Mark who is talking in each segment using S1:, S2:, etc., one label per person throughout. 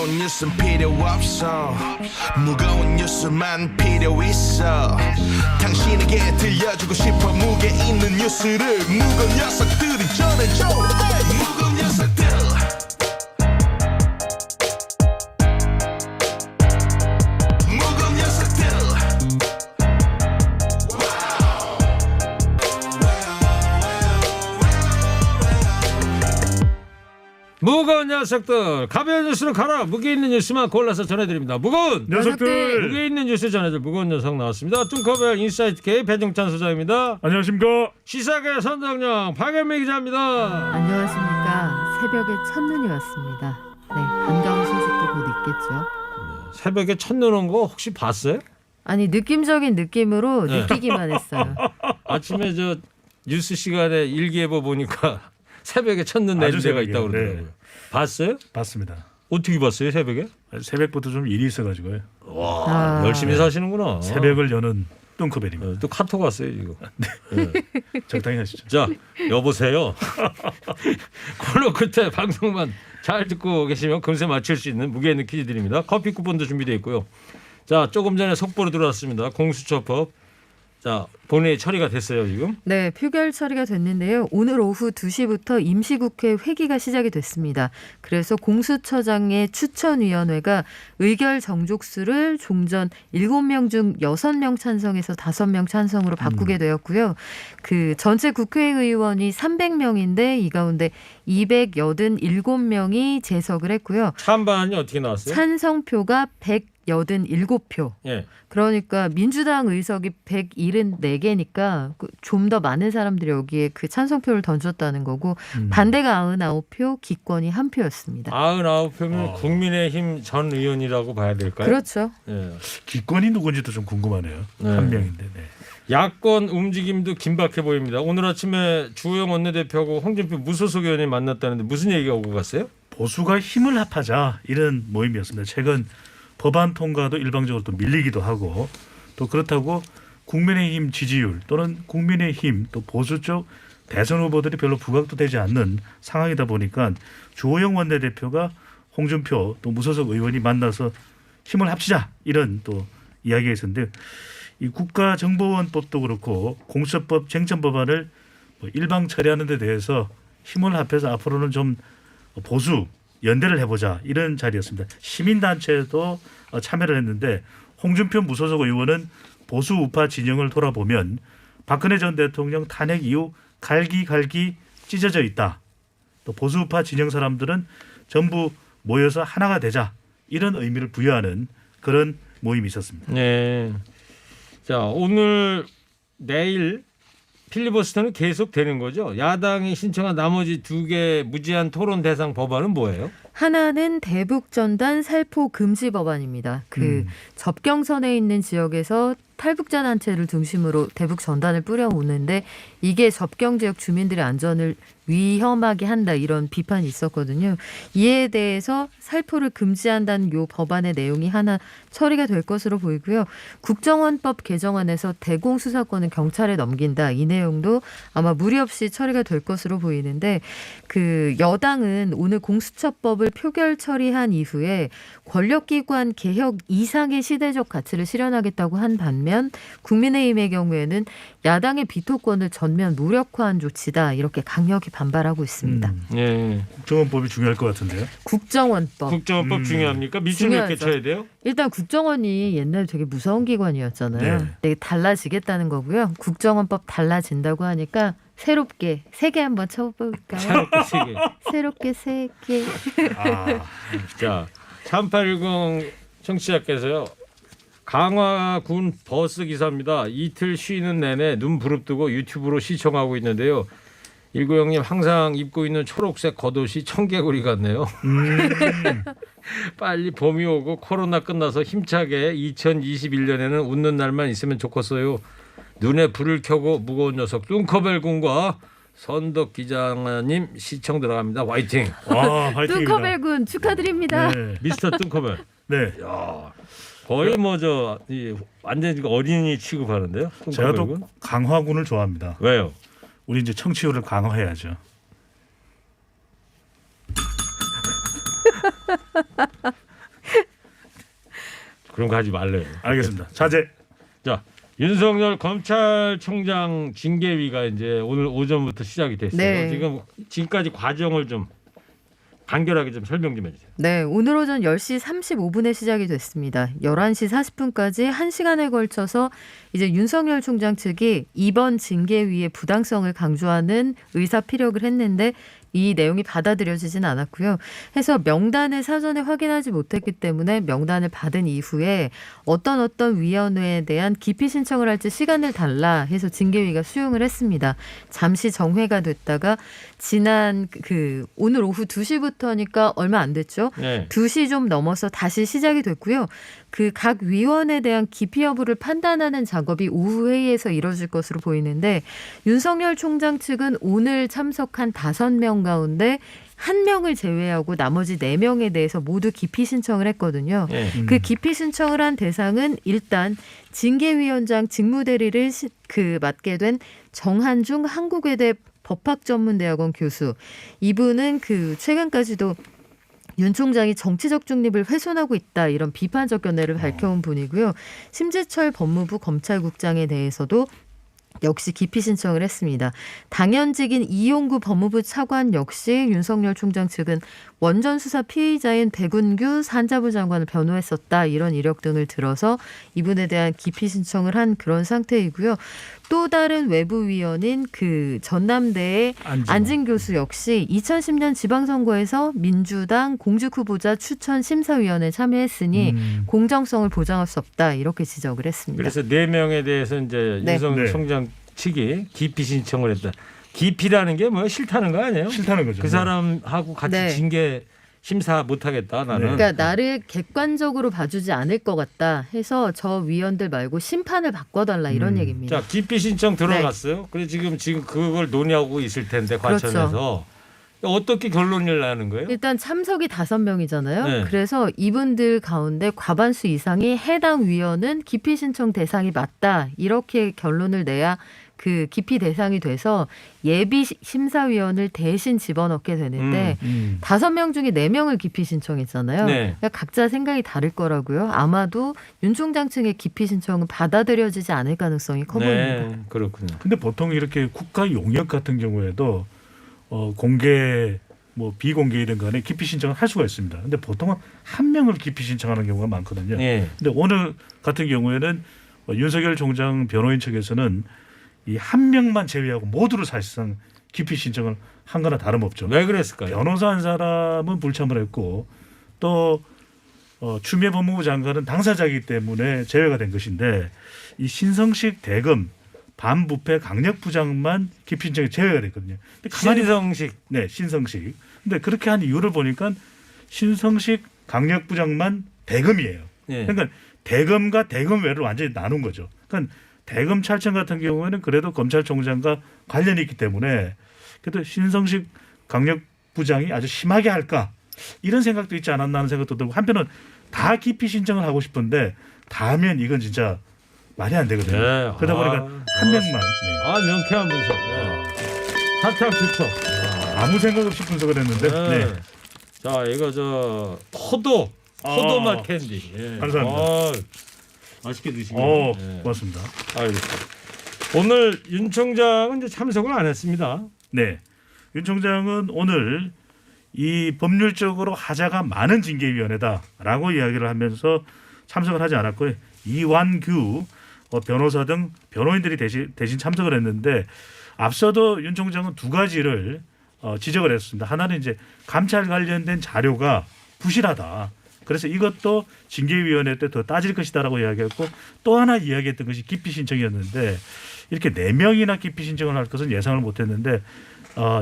S1: 무거운 뉴스는 필요 없어. 무거운 뉴스만 필요 있어. 당신에게 들려주고 싶어. 무게 있는 뉴스를 무거운 녀석들이 전해줘. 무거운 녀석들. 무거운 녀석들.
S2: 무거운 녀석들, 가벼운 뉴스는 가라. 무게 있는 뉴스만 골라서 전해드립니다. 무거운
S3: 녀석들.
S2: 무게 있는 뉴스 전해줄 무거운 녀석 나왔습니다. 뚱커벨 인사이트 K 배종찬 소장입니다.
S3: 안녕하십니까.
S2: 시사계 선정령 박연미 기자입니다.
S4: 안녕하십니까. 새벽에 첫눈이 왔습니다. 네, 반가운 소식도 곧 있겠죠.
S2: 새벽에 첫눈 온 거 혹시 봤어요?
S4: 아니, 느낌적인 느낌으로
S2: 네.
S4: 느끼기만 했어요.
S2: 아침에 저 뉴스 시간에 일기예보 보니까 새벽에 첫눈 내린
S3: 아주
S2: 데가
S3: 새벽이요.
S2: 있다고 그러더라고요.
S3: 네.
S2: 봤어요?
S3: 봤습니다.
S2: 어떻게 봤어요 새벽에?
S3: 새벽부터 좀 일이 있어가지고요.
S2: 와 열심히 사시는구나.
S3: 새벽을 여는 뚱커벨입니다.
S2: 또 카톡 왔어요 이거. 네.
S3: 적당히 하시죠.
S2: 자 여보세요. 코너 끝에 방송만 잘 듣고 계시면 금세 맞출 수 있는 무게 있는 퀴즈 드립니다. 커피 쿠폰도 준비되어 있고요. 자 조금 전에 속보로 들어왔습니다. 공수처법. 자 본회의 처리가 됐어요 지금.
S4: 네, 표결 처리가 됐는데요. 오늘 오후 2시부터 임시국회 회기가 시작이 됐습니다. 그래서 공수처장의 추천위원회가 의결 정족수를 종전 7명 중 6명 찬성에서 5명 찬성으로 바꾸게 되었고요. 그 전체 국회의원이 300명인데 이 가운데 287명이 제석을 했고요.
S2: 찬반이 어떻게 나왔어요?
S4: 찬성표가 187표.
S2: 예.
S4: 그러니까 민주당 의석이 174개니까 좀 더 많은 사람들이 여기에 그 찬성표를 던졌다는 거고 반대가 99표, 기권이 1표였습니다.
S2: 99표면 국민의힘 전 의원이라고 봐야 될까요?
S4: 그렇죠.
S2: 예.
S3: 기권이 누군지도 좀 궁금하네요.
S2: 네.
S3: 한 명인데. 네.
S2: 야권 움직임도 긴박해 보입니다. 오늘 아침에 주호영 원내대표하고 홍준표 무소속 의원이 만났다는데 무슨 얘기가 오고 갔어요?
S3: 보수가 힘을 합하자 이런 모임이었습니다. 최근 법안 통과도 일방적으로 또 밀리기도 하고 또 그렇다고 국민의힘 지지율 또는 국민의힘 또 보수 쪽 대선 후보들이 별로 부각도 되지 않는 상황이다 보니까 주호영 원내대표가 홍준표 또 무소속 의원이 만나서 힘을 합치자 이런 또 이야기가 있었는데 이 국가정보원법도 그렇고 공수처법 쟁점 법안을 일방 처리하는 데 대해서 힘을 합해서 앞으로는 좀 보수 연대를 해보자 이런 자리였습니다. 시민단체도 참여를 했는데 홍준표 무소속 의원은 보수 우파 진영을 돌아보면 박근혜 전 대통령 탄핵 이후 갈기갈기 찢어져 있다. 또 보수 우파 진영 사람들은 전부 모여서 하나가 되자 이런 의미를 부여하는 그런 모임이 있었습니다.
S2: 네. 자 오늘 내일 필리버스터는 계속 되는 거죠. 야당이 신청한 나머지 2개 무제한 토론 대상 법안은 뭐예요?
S4: 하나는 대북전단 살포 금지 법안입니다. 그 접경선에 있는 지역에서 탈북자 단체를 중심으로 대북 전단을 뿌려오는데 이게 접경 지역 주민들의 안전을 위험하게 한다 이런 비판이 있었거든요. 이에 대해서 살포를 금지한다는 요 법안의 내용이 하나 처리가 될 것으로 보이고요. 국정원법 개정안에서 대공수사권은 경찰에 넘긴다 이 내용도 아마 무리 없이 처리가 될 것으로 보이는데 그 여당은 오늘 공수처법을 표결 처리한 이후에 권력기관 개혁 이상의 시대적 가치를 실현하겠다고 한 반면 국민의힘의 경우에는 야당의 비토권을 전면 무력화한 조치다 이렇게 강력히 반발하고 있습니다.
S2: 네.
S3: 국정원법이 중요할 것 같은데요.
S4: 국정원법.
S2: 국정원법 중요합니까? 밑줄 몇 개
S4: 중요하죠.
S2: 쳐야 돼요?
S4: 일단 국정원이 옛날에 되게 무서운 기관이었잖아요.
S3: 네.
S4: 되게 달라지겠다는 거고요. 국정원법 달라진다고 하니까 새롭게 3개 한번 쳐볼까요?
S2: 새롭게 3개.
S4: 새롭게 3개.
S3: 아,
S2: 자 3810 청취자께서요. 강화군 버스 기사입니다. 이틀 쉬는 내내 눈 부릅뜨고 유튜브로 시청하고 있는데요. 190님 항상 입고 있는 초록색 겉옷이 청개구리 같네요. 빨리 봄이 오고 코로나 끝나서 힘차게 2021년에는 웃는 날만 있으면 좋겠어요. 눈에 불을 켜고 무거운 녀석 뚱커벨 군과 선덕 기자님 시청 들어갑니다. 화이팅.
S3: 와, 화이팅입니다.
S4: 뚱커벨 군 축하드립니다.
S3: 네.
S2: 미스터 뚱커벨.
S3: 네.
S2: 야, 거의 뭐저 완전 어린이 취급하는데요.
S3: 제가
S2: 뚱커벨 군?
S3: 또 강화군을 좋아합니다.
S2: 왜요?
S3: 우리 이제 청취율을 강화해야죠.
S2: 그런 거 하지 말래요.
S3: 알겠습니다. 자제.
S2: 자, 윤석열 검찰총장 징계위가 이제 오늘 오전부터 시작이 됐어요.
S4: 네.
S2: 지금까지 과정을 좀 간결하게 좀 설명 좀 해주세요.
S4: 네, 오늘 오전 10시 35분에 시작이 됐습니다. 11시 40분까지 1시간에 걸쳐서 이제 윤석열 총장 측이 이번 징계위의 부당성을 강조하는 의사 피력을 했는데 이 내용이 받아들여지진 않았고요. 해서 명단을 사전에 확인하지 못했기 때문에 명단을 받은 이후에 어떤 위원회에 대한 기피 신청을 할지 시간을 달라 해서 징계위가 수용을 했습니다. 잠시 정회가 됐다가 지난 오늘 오후 2시부터니까 얼마 안 됐죠.
S2: 네.
S4: 2시 좀 넘어서 다시 시작이 됐고요. 그 각 위원에 대한 기피 여부를 판단하는 작업이 오후 회의에서 이뤄질 것으로 보이는데 윤석열 총장 측은 오늘 참석한 5명 가운데 1명을 제외하고 나머지 4명에 대해서 모두 기피 신청을 했거든요.
S2: 네.
S4: 그 기피 신청을 한 대상은 일단 징계위원장 직무대리를 맡게 된 정한중 한국외대 법학전문대학원 교수. 이분은 최근까지도 윤 총장이 정치적 중립을 훼손하고 있다 이런 비판적 견해를 밝혀온 분이고요. 심재철 법무부 검찰국장에 대해서도 역시 기피 신청을 했습니다. 당연직인 이용구 법무부 차관 역시 윤석열 총장 측은 원전 수사 피의자인 백운규 산자부 장관을 변호했었다 이런 이력 등을 들어서 이분에 대한 기피 신청을 한 그런 상태이고요. 또 다른 외부 위원인 전남대의 안진 교수 역시 2010년 지방선거에서 민주당 공직 후보자 추천 심사위원회에 참여했으니 공정성을 보장할 수 없다 이렇게 지적을 했습니다.
S2: 그래서 4명에 대해서 이제
S4: 네.
S2: 윤석열
S3: 네.
S2: 총장 측이 기피 신청을 했다. 기피라는 게 뭐 싫다는 거 아니에요?
S3: 싫다는 거죠.
S2: 그 사람하고 같이
S4: 네.
S2: 징계 심사 못하겠다 나는.
S4: 그러니까 나를 객관적으로 봐주지 않을 것 같다 해서 저 위원들 말고 심판을 바꿔달라 이런 얘기입니다.
S2: 자, 기피 신청 들어갔어요. 그래 지금 그걸 논의하고 있을 텐데 과천에서
S4: 그렇죠.
S2: 어떻게 결론을 내는 거예요?
S4: 일단 참석이 5명이잖아요.
S2: 네.
S4: 그래서 이분들 가운데 과반수 이상이 해당 위원은 기피 신청 대상이 맞다 이렇게 결론을 내야 그 기피 대상이 돼서 예비 심사위원을 대신 집어넣게 되는데 5명 중에 4명을 기피 신청했잖아요.
S2: 네.
S4: 그러니까 각자 생각이 다를 거라고요. 아마도 윤 총장 측의 기피 신청은 받아들여지지 않을 가능성이 커 보입니다.
S2: 네, 그렇군요.
S3: 근데 보통 이렇게 국가 용역 같은 경우에도 공개 비공개이든 간에 기피 신청을 할 수가 있습니다. 근데 보통은 1명을 기피 신청하는 경우가 많거든요.
S2: 네.
S3: 근데 오늘 같은 경우에는 윤석열 총장 변호인 측에서는 이 1명만 제외하고 모두를 사실상 기피 신청을 한 거나 다름없죠.
S2: 왜 그랬을까요?
S3: 변호사 한 사람은 불참을 했고 또 추미애 법무부 장관은 당사자이기 때문에 제외가 된 것인데 이 신성식 대검 반부패 강력부장만 기피 신청이 제외가 됐거든요. 근데
S2: 신성식.
S3: 네, 신성식. 근데 그렇게 한 이유를 보니까 신성식 강력부장만 대검이에요.
S2: 네.
S3: 그러니까 대검과 대검 외를 완전히 나눈 거죠. 그러니까 대검찰청 같은 경우에는 그래도 검찰총장과 관련이 있기 때문에 그래도 신성식 강력부장이 아주 심하게 할까 이런 생각도 있지 않았나 하는 생각도 들고 한편은 다 기피 신청을 하고 싶은데 다 하면 이건 진짜 말이 안 되거든요.
S2: 네.
S3: 그러다 보니까 1명만
S2: 명쾌한 분석. 사탕 좋죠.
S3: 아무 생각 없이 분석을 했는데 네.
S2: 자, 이거 포도맛 캔디. 예.
S3: 감사합니다.
S2: 맛있게 드시고요.
S3: 고맙습니다.
S2: 알겠습니다. 오늘 윤 총장은 이제 참석을 안 했습니다.
S3: 네, 윤 총장은 오늘 이 법률적으로 하자가 많은 징계위원회다라고 이야기를 하면서 참석을 하지 않았고요. 이완규 변호사 등 변호인들이 대신 참석을 했는데 앞서도 윤 총장은 2가지를 지적을 했습니다. 하나는 이제 감찰 관련된 자료가 부실하다. 그래서 이것도 징계위원회 때 더 따질 것이다라고 이야기했고 또 하나 이야기했던 것이 기피 신청이었는데 이렇게 4명이나 기피 신청을 할 것은 예상을 못했는데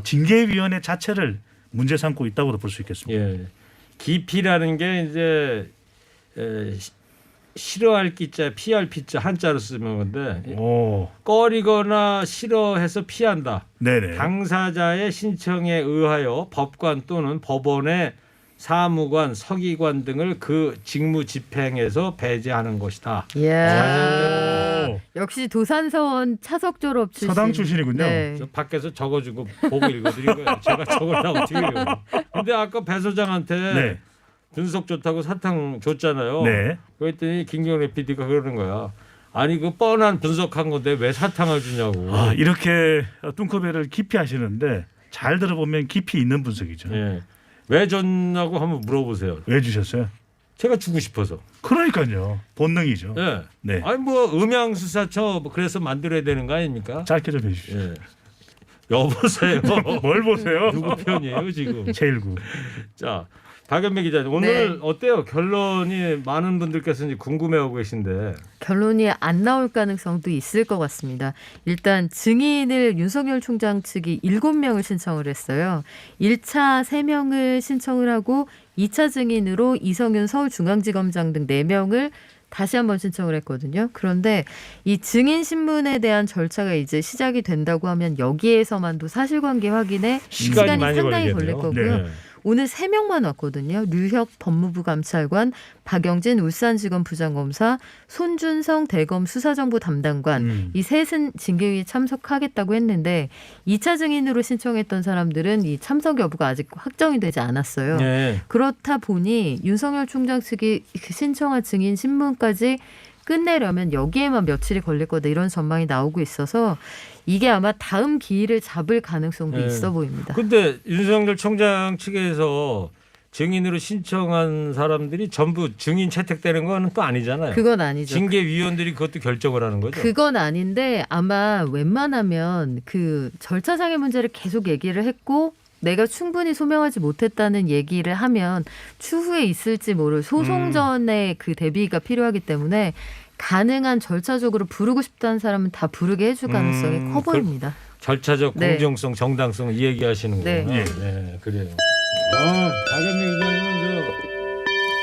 S3: 징계위원회 자체를 문제 삼고 있다고도 볼 수 있겠습니다.
S2: 예. 기피라는 게 이제 싫어할 기자, 피할 피자 한자로 쓰는 건데 꺼리거나 싫어해서 피한다.
S3: 네네.
S2: 당사자의 신청에 의하여 법관 또는 법원의 사무관, 서기관 등을 그 직무 집행에서 배제하는 것이다.
S4: 이야. 역시 도산서원 차석 졸업 출신.
S3: 서당 출신이군요.
S4: 네.
S2: 저 밖에서 적어주고 보고 읽어드린 거예요. 제가 적으려고 어떻게 해요. 근데 아까 배 소장한테
S3: 네.
S2: 분석 좋다고 사탕 줬잖아요.
S3: 네.
S2: 그랬더니 김경래 PD가 그러는 거야. 아니 그 뻔한 분석한 건데 왜 사탕을 주냐고.
S3: 아, 이렇게 뚱커벨을 깊이 하시는데 잘 들어보면 깊이 있는 분석이죠.
S2: 예. 왜 줬냐고 한번 물어보세요.
S3: 왜 주셨어요?
S2: 제가 주고 싶어서.
S3: 그러니까요. 본능이죠.
S2: 예.
S3: 네.
S2: 아니 뭐 음향수사처 뭐 그래서 만들어야 되는 거 아닙니까?
S3: 짧게 좀 해주시죠.
S2: 예. 여보세요.
S3: 뭘 보세요?
S2: 누구 편이에요 지금?
S3: 제일구.
S2: 자, 박연미 기자님 오늘 어때요? 결론이 많은 분들께서 이제 궁금해하고 계신데.
S4: 결론이 안 나올 가능성도 있을 것 같습니다. 일단 증인을 윤석열 총장 측이 7명을 신청을 했어요. 1차 3명을 신청을 하고 2차 증인으로 이성윤 서울중앙지검장 등 4명을 다시 한번 신청을 했거든요. 그런데 이 증인 신문에 대한 절차가 이제 시작이 된다고 하면 여기에서만도 사실관계 확인에 시간이
S2: 많이
S4: 상당히
S2: 걸리겠네요.
S4: 걸릴 거고요.
S2: 네.
S4: 오늘 3명만 왔거든요. 류혁 법무부 감찰관, 박영진 울산지검 부장검사, 손준성 대검 수사정보 담당관 이 셋은 징계위에 참석하겠다고 했는데 2차 증인으로 신청했던 사람들은 이 참석 여부가 아직 확정이 되지 않았어요.
S2: 네.
S4: 그렇다 보니 윤석열 총장 측이 신청한 증인 신문까지 끝내려면 여기에만 며칠이 걸릴 거다 이런 전망이 나오고 있어서 이게 아마 다음 기일을 잡을 가능성도
S2: 네.
S4: 있어 보입니다.
S2: 근데 윤석열 총장 측에서 증인으로 신청한 사람들이 전부 증인 채택되는 건 또 아니잖아요.
S4: 그건 아니죠.
S2: 징계위원들이 그것도 결정을 하는 거죠.
S4: 그건 아닌데 아마 웬만하면 그 절차상의 문제를 계속 얘기를 했고 내가 충분히 소명하지 못했다는 얘기를 하면 추후에 있을지 모를 소송 전에 그 대비가 필요하기 때문에 가능한 절차적으로 부르고 싶다는 사람은 다 부르게 해줄 가능성이 커 보입니다.
S2: 절차적
S4: 네.
S2: 공정성, 정당성 이 얘기하시는
S4: 네.
S2: 거구나. 네, 그래요. 박연미 기자님은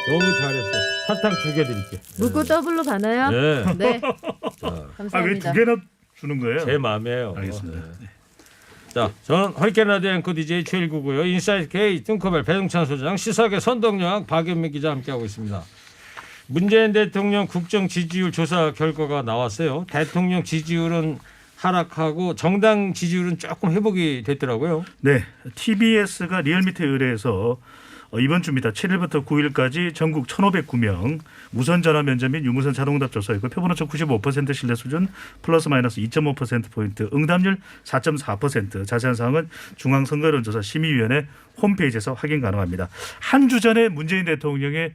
S2: 너무 잘했어. 사탕 2개 드릴게.
S4: 묻고 더블로 가나요?
S2: 네.
S4: 네.
S2: 자,
S3: 아, 왜
S4: 감사합니다.
S3: 2개나 주는 거예요?
S2: 제 마음이에요.
S3: 알겠습니다.
S2: 네. 자, 저는 허리케인 라디오 앵커 DJ 최일구고요. 인사이트 K 뚱커벨 배동찬 소장, 시사계 선동영 박연미 기자 함께하고 있습니다. 문재인 대통령 국정 지지율 조사 결과가 나왔어요. 대통령 지지율은 하락하고 정당 지지율은 조금 회복이 됐더라고요.
S3: 네, TBS가 리얼미터 의뢰해서 이번 주입니다. 7일부터 9일까지 전국 1,509명 무선 전화 면접 및 유무선 자동응답 조사했고 표본 오차 95% 신뢰 수준 플러스 마이너스 2.5%포인트 응답률 4.4% 자세한 사항은 중앙선거여론조사 심의위원회 홈페이지에서 확인 가능합니다. 한 주 전에 문재인 대통령의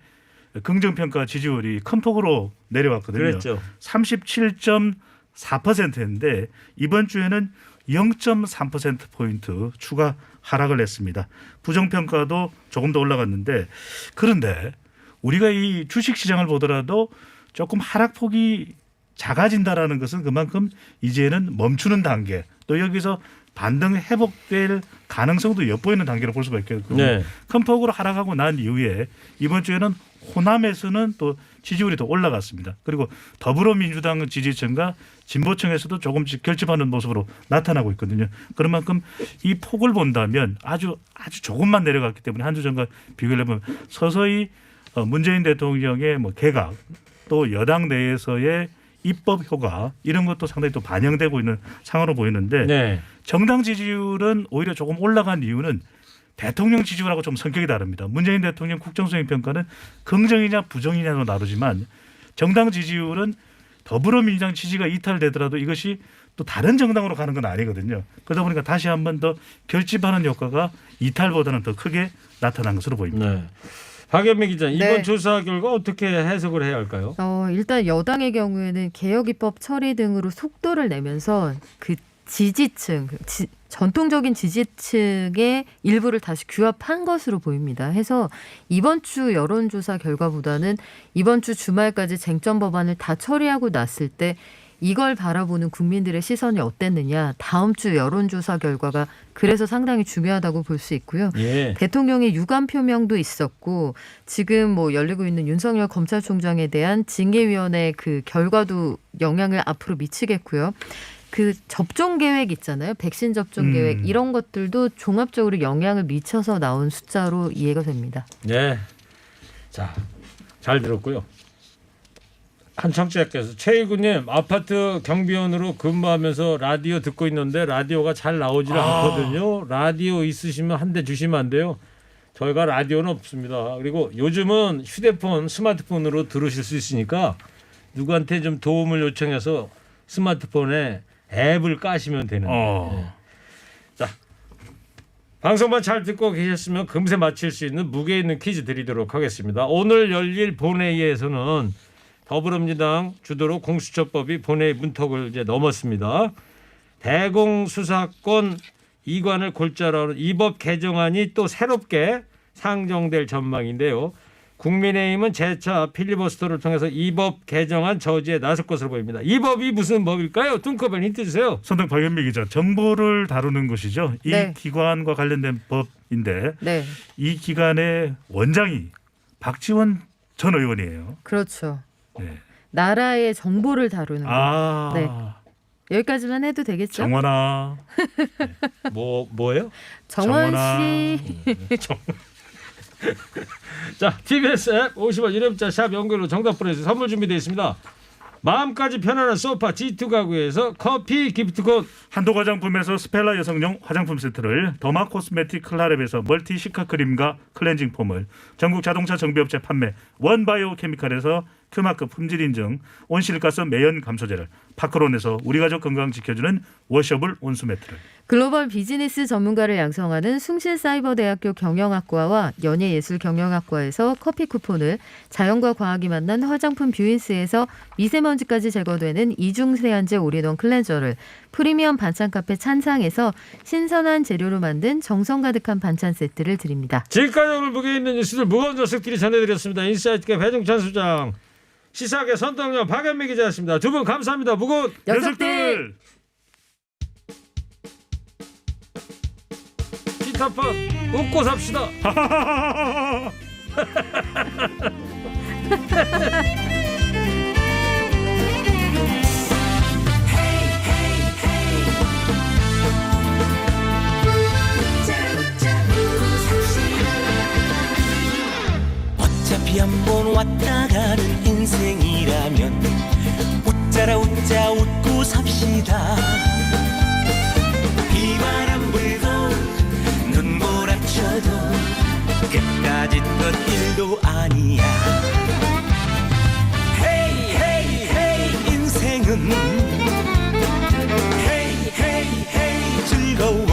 S3: 긍정평가 지지율이 큰 폭으로 내려왔거든요.
S2: 그랬죠.
S3: 37.4%인데 이번 주에는 0.3%포인트 추가 하락을 했습니다. 부정평가도 조금 더 올라갔는데 그런데 우리가 이 주식시장을 보더라도 조금 하락폭이 작아진다라는 것은 그만큼 이제는 멈추는 단계 또 여기서 반등 회복될 가능성도 엿보이는 단계로 볼 수가 있겠고
S2: 네.
S3: 큰 폭으로 하락하고 난 이후에 이번 주에는 호남에서는 또 지지율이 더 올라갔습니다. 그리고 더불어민주당 지지층과 진보층에서도 조금씩 결집하는 모습으로 나타나고 있거든요. 그런 만큼 이 폭을 본다면 아주 조금만 내려갔기 때문에 한 주 전과 비교를 해보면 서서히 문재인 대통령의 뭐 개각 또 여당 내에서의 입법 효과 이런 것도 상당히 또 반영되고 있는 상황으로 보이는데
S2: 네.
S3: 정당 지지율은 오히려 조금 올라간 이유는 대통령 지지율하고 좀 성격이 다릅니다. 문재인 대통령 국정수행 평가는 긍정이냐 부정이냐로 나누지만 정당 지지율은 더불어민주당 지지가 이탈되더라도 이것이 또 다른 정당으로 가는 건 아니거든요. 그러다 보니까 다시 한 번 더 결집하는 효과가 이탈보다는 더 크게 나타난 것으로 보입니다.
S2: 네. 박연미 기자, 이번
S4: 네.
S2: 조사 결과 어떻게 해석을 해야 할까요?
S4: 일단 여당의 경우에는 개혁 입법 처리 등으로 속도를 내면서 그 지지층, 전통적인 지지층의 일부를 다시 규합한 것으로 보입니다. 해서 이번 주 여론조사 결과보다는 이번 주 주말까지 쟁점 법안을 다 처리하고 났을 때 이걸 바라보는 국민들의 시선이 어땠느냐. 다음 주 여론조사 결과가 그래서 상당히 중요하다고 볼 수 있고요.
S2: 예.
S4: 대통령의 유감 표명도 있었고 지금 뭐 열리고 있는 윤석열 검찰총장에 대한 징계위원회 그 결과도 영향을 앞으로 미치겠고요. 그 접종 계획 있잖아요. 백신 접종 계획 이런 것들도 종합적으로 영향을 미쳐서 나온 숫자로 이해가 됩니다.
S2: 네. 자, 잘 들었고요. 한 청취자께서 최일구님 아파트 경비원으로 근무하면서 라디오 듣고 있는데 라디오가 잘 나오질 않거든요. 라디오 있으시면 한 대 주시면 안 돼요. 저희가 라디오는 없습니다. 그리고 요즘은 휴대폰, 스마트폰으로 들으실 수 있으니까 누구한테 좀 도움을 요청해서 스마트폰에 앱을 까시면 되는 거예요. 자, 방송만 잘 듣고 계셨으면 금세 맞힐 수 있는 무게 있는 퀴즈 드리도록 하겠습니다. 오늘 열릴 본회의에서는 더불어민주당 주도로 공수처법이 본회의 문턱을 이제 넘었습니다. 대공수사권 이관을 골자로 하는 이 법 개정안이 또 새롭게 상정될 전망인데요. 국민의힘은 재차 필리버스터를 통해서 이 법 개정안 저지에 나설 것으로 보입니다. 이 법이 무슨 법일까요? 뚱커벨 힌트 주세요.
S3: 선동 박연미 기자, 정보를 다루는 것이죠. 이
S4: 네.
S3: 기관과 관련된 법인데
S4: 네,
S3: 이 기관의 원장이 박지원 전 의원이에요.
S4: 그렇죠.
S3: 네.
S4: 나라의 정보를 다루는 거.
S3: 아,
S4: 네. 여기까지만 해도 되겠죠?
S3: 정원아.
S2: 뭐예요?
S4: 정원
S3: 정원아.
S4: 씨.
S2: 자, TBS 앱 50원 1회부터 샵 연결로 정답 보내주세요. 선물 준비되어 있습니다. 마음까지 편안한 소파 G2 가구에서 커피 기프트콘,
S3: 한도 화장품에서 스펠라 여성용 화장품 세트를, 더마 코스메틱 클라랩에서 멀티 시카 크림과 클렌징 폼을, 전국 자동차 정비업체 판매 원바이오 케미칼에서 큐마크 품질 인증 온실가스 매연 감소제를, 파크론에서 우리 가족 건강 지켜주는 워셔블 온수 매트를,
S4: 글로벌 비즈니스 전문가를 양성하는 숭실사이버대학교 경영학과와 연예예술경영학과에서 커피 쿠폰을, 자연과 과학이 만난 화장품 뷰인스에서 미세먼지까지 제거되는 이중세안제 올인원 클렌저를, 프리미엄 반찬카페 찬상에서 신선한 재료로 만든 정성 가득한 반찬 세트를 드립니다.
S2: 지금까지 오늘 무게 있는 뉴스들 무거운 녀석들이 전해드렸습니다. 인사이트계 배종찬 수장, 시사계 선동연 박연미 기자였습니다. 두 분 감사합니다. 무거운
S4: 녀석들!
S2: 기타팝 웃고 삽시다.
S5: 어차피 한 번 왔다 가는 인생이라면 웃자라 웃자 웃고 삽시다. 비바람 불고 눈 몰아쳐도 끝까지 것 일도 아니야. 헤이 헤이 헤이 인생은 헤이 헤이 헤이 즐거워.